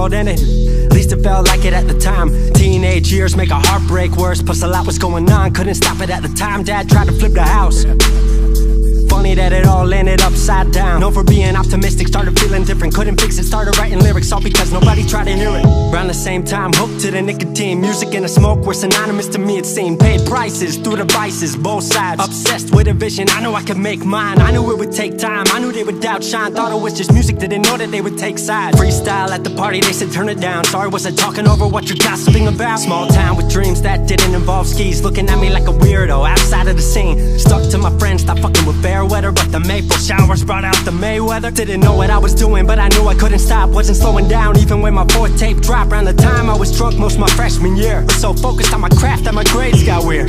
world ended. At least it felt like it at the time. Teenage years make a heartbreak worse. Plus a lot was going on, couldn't stop it at the time. Dad tried to flip the house. Funny that it all ended upside down. Known for being optimistic, started feeling different. Couldn't fix it, started writing lyrics, all because nobody tried to hear it. Around the same time, hooked to the nicotine. Music and the smoke were synonymous to me, it seemed. Paid prices through devices, both sides. Obsessed with a vision, I knew I could make mine. I knew it would take time, I knew they would outshine. Thought it was just music, didn't know that they would take sides. Freestyle at the party, they said turn it down. Sorry, was I talking over what you're gossiping about? Small town with dreams that didn't involve skis. Looking at me like a weirdo, outside of the scene. Stuck to my friends, stopped fucking with fair weather. But the Maple showers brought out the Mayweather. Didn't know what I was doing, but I knew I couldn't stop. Wasn't slowing down, even when my fourth tape dropped. Around the time I was drunk most of my freshman year. Was so focused on my craft that my grades got weird.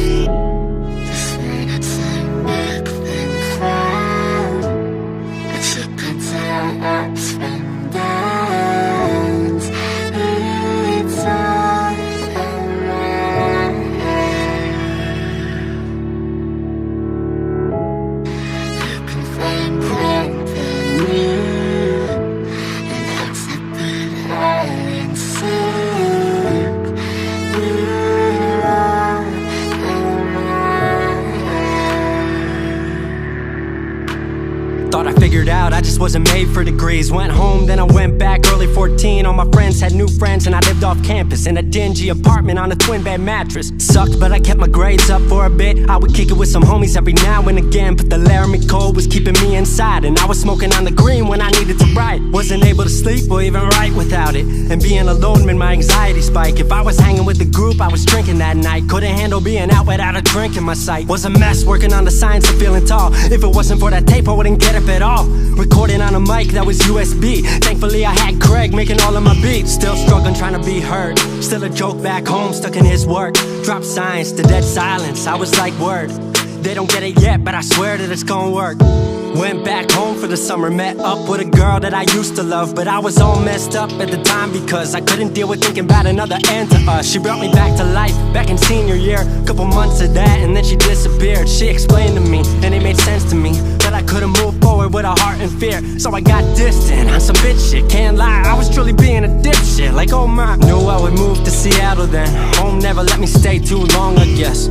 Thought I figured out, I just wasn't made for degrees. Went home, then I went back, early 14. All my friends had new friends and I lived off campus in a dingy apartment on a twin bed mattress. Sucked, but I kept my grades up for a bit. I would kick it with some homies every now and again, but the Laramie cold was keeping me inside. And I was smoking on the green when I needed to write. Wasn't able to sleep or even write without it. And being alone made my anxiety spike. If I was hanging with the group, I was drinking that night. Couldn't handle being out without a drink in my sight. Was a mess working on the science of feeling tall. If it wasn't for that tape, I wouldn't get at all. Recording on a mic that was USB. Thankfully I had Craig making all of my beats. Still struggling trying to be heard. Still a joke back home, stuck in his work. Drop science to dead silence, I was like word. They don't get it yet, but I swear that it's gonna work. Went back home for the summer, met up with a girl that I used to love. But I was all messed up at the time because I couldn't deal with thinking about another end to us. She brought me back to life, back in senior year. Couple months of that and then she disappeared. She explained to me, and it made sense to me, that I couldn't move forward with a heart in fear. So I got distant on some bitch shit, can't lie, I was truly being a dipshit. Like oh my, knew I would move to Seattle then. Home never let me stay too long, I guess.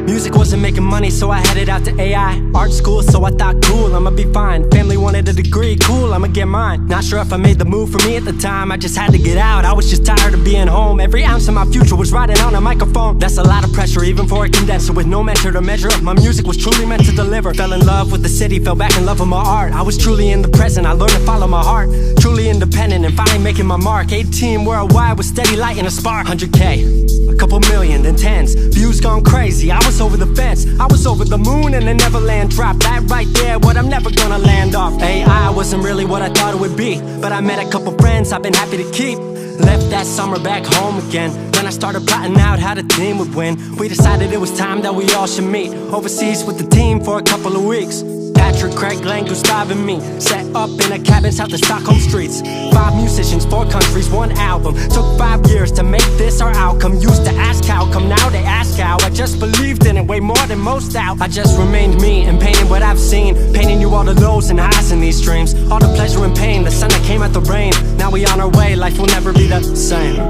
Music wasn't making money, so I headed out to AI art school, so I thought cool, I'ma be fine. Family wanted a degree, cool, I'ma get mine. Not sure if I made the move for me at the time, I just had to get out. I was just tired of being home. Every ounce of my future was riding on a microphone. That's a lot of pressure, even for a condenser with no mentor to measure up. My music was truly meant to deliver. Fell in love with the city, fell back in love with my art. I was truly in the present, I learned to follow my heart. Truly independent and finally making my mark. 18 worldwide with steady light and a spark. 100K, a couple million, then tens. Views gone crazy, I was over the fence. I was over the moon and the Neverland drop. That right there, what I'm never gonna land off. AI wasn't really what I thought it would be, but I met a couple friends I've been happy to keep. Left that summer back home again. Then I started plotting out how the team would win. We decided it was time that we all should meet overseas with the team for a couple of weeks. Patrick, Craig, Glenn, Gustav and me set up in a cabin south of Stockholm streets. 5 musicians, 4 countries, 1 album. Took 5 years to make this our outcome. Used to ask how come, now they ask how. I just believed in it way more than most doubt. I just remained me and painted what I've seen, painting you all the lows and highs in these dreams. All the pleasure and pain, the sun that came out the rain. Now we on our way, life will never be the same.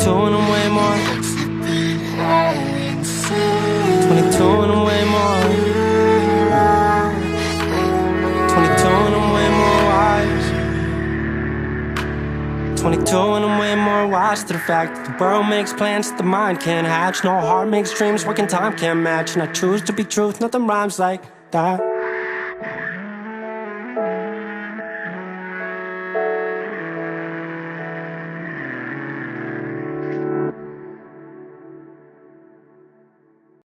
And I'm way more. 22 and I'm way more. 22 and I'm way more wise. 22 and I'm way more wise to the fact that the world makes plans that the mind can't hatch. No heart makes dreams working time can't match. And I choose to be truth, nothing rhymes like that.